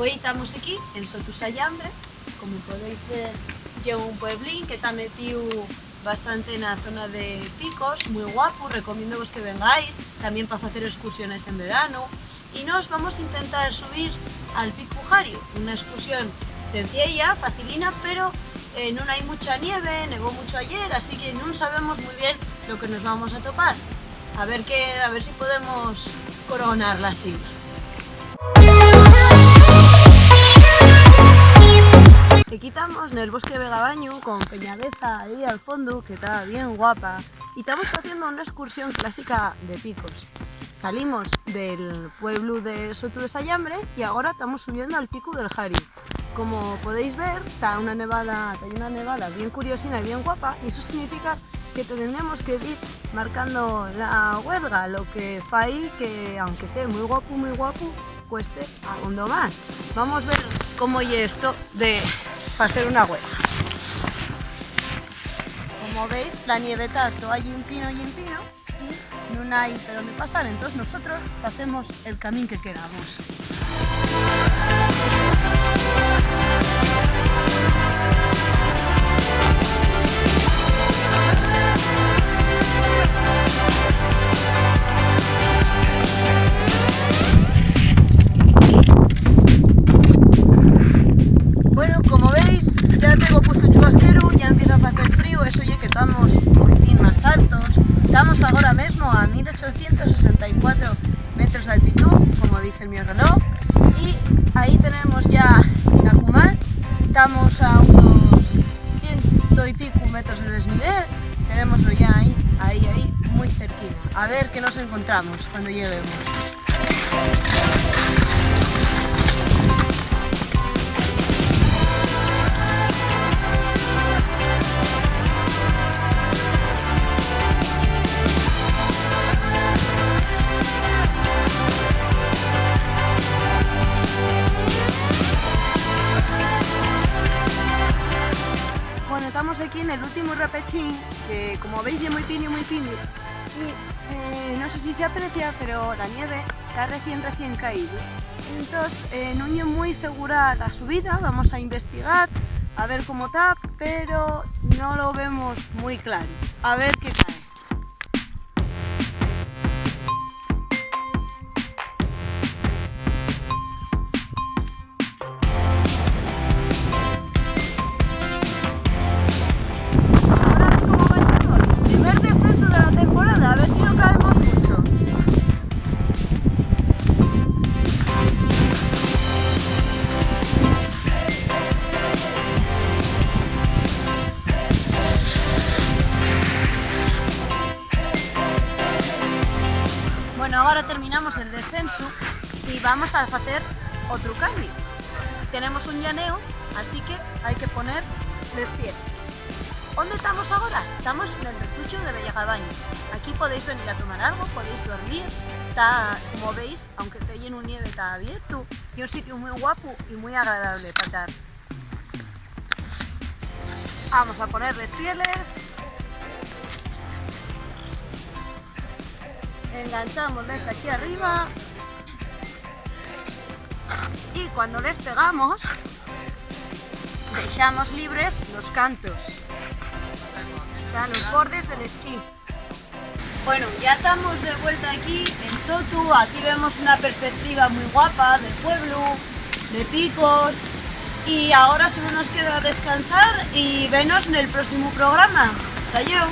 Hoy estamos aquí en Soto Sallambre, como podéis ver, que é un pueblín que está metido bastante na zona de picos, moi guapo, recomiendo vos que vengáis, tamén para facer excursiones en verano. E nos vamos a intentar subir al Pico Ujario, unha excursión sencilla, facilina, pero non hai mucha nieve, nevou mucho ayer, así que non sabemos moi bien lo que nos vamos a topar. A ver si podemos coronar la cima. Aquí estamos en el bosque de Vegabaño con Peñabeza ahí al fondo, que está bien guapa, y estamos haciendo una excursión clásica de picos. Salimos del pueblo de Soto de Sallambre y ahora estamos subiendo al Pico del Jari. Como podéis ver, está una nevada bien curiosina y bien guapa, y eso significa que tenemos que ir marcando la huelga, lo que fai que, aunque esté muy guapo, cueste algo más. Vamos a ver cómo es esto de hacer una huelga. Como veis, la nieveta toda yimpino y no hay por dónde pasar, entonces nosotros hacemos el camino que queramos. Bueno, como veis, ya tengo puesto el chubasquero, ya empieza a hacer frío, eso ya que estamos un poquitín más altos. Estamos ahora mismo a 1864 metros de altitud, como dice mi reloj, y ahí tenemos ya Nacumal, estamos a unos 100 y pico metros de desnivel, y tenemos ya ahí, muy cerquita. A ver qué nos encontramos cuando lleguemos. Bueno, estamos aquí en el último repechín, que como veis es muy pini, y no sé si se aprecia, pero la nieve está recién caído. Entonces no es muy segura la subida, vamos a investigar, a ver cómo está, pero no lo vemos muy claro. A ver qué cae. A ver si no caemos mucho. Bueno, ahora terminamos el descenso y vamos a hacer otro cambio. Tenemos un llaneo, así que hay que poner los pies. ¿Dónde estamos ahora? Estamos en el refugio de Vegabaño. Aquí podéis venir a tomar algo, podéis dormir. Está, como veis, aunque esté lleno de nieve, está abierto. Y un sitio muy guapo y muy agradable para estar. Vamos a ponerles pieles. Enganchámosles aquí arriba. Y cuando les pegamos, dejamos libres los cantos. O sea, los bordes del esquí. Bueno, ya estamos de vuelta aquí en Soto. Aquí vemos una perspectiva muy guapa del pueblo, de picos. Y ahora solo nos queda descansar y vernos en el próximo programa. Adiós.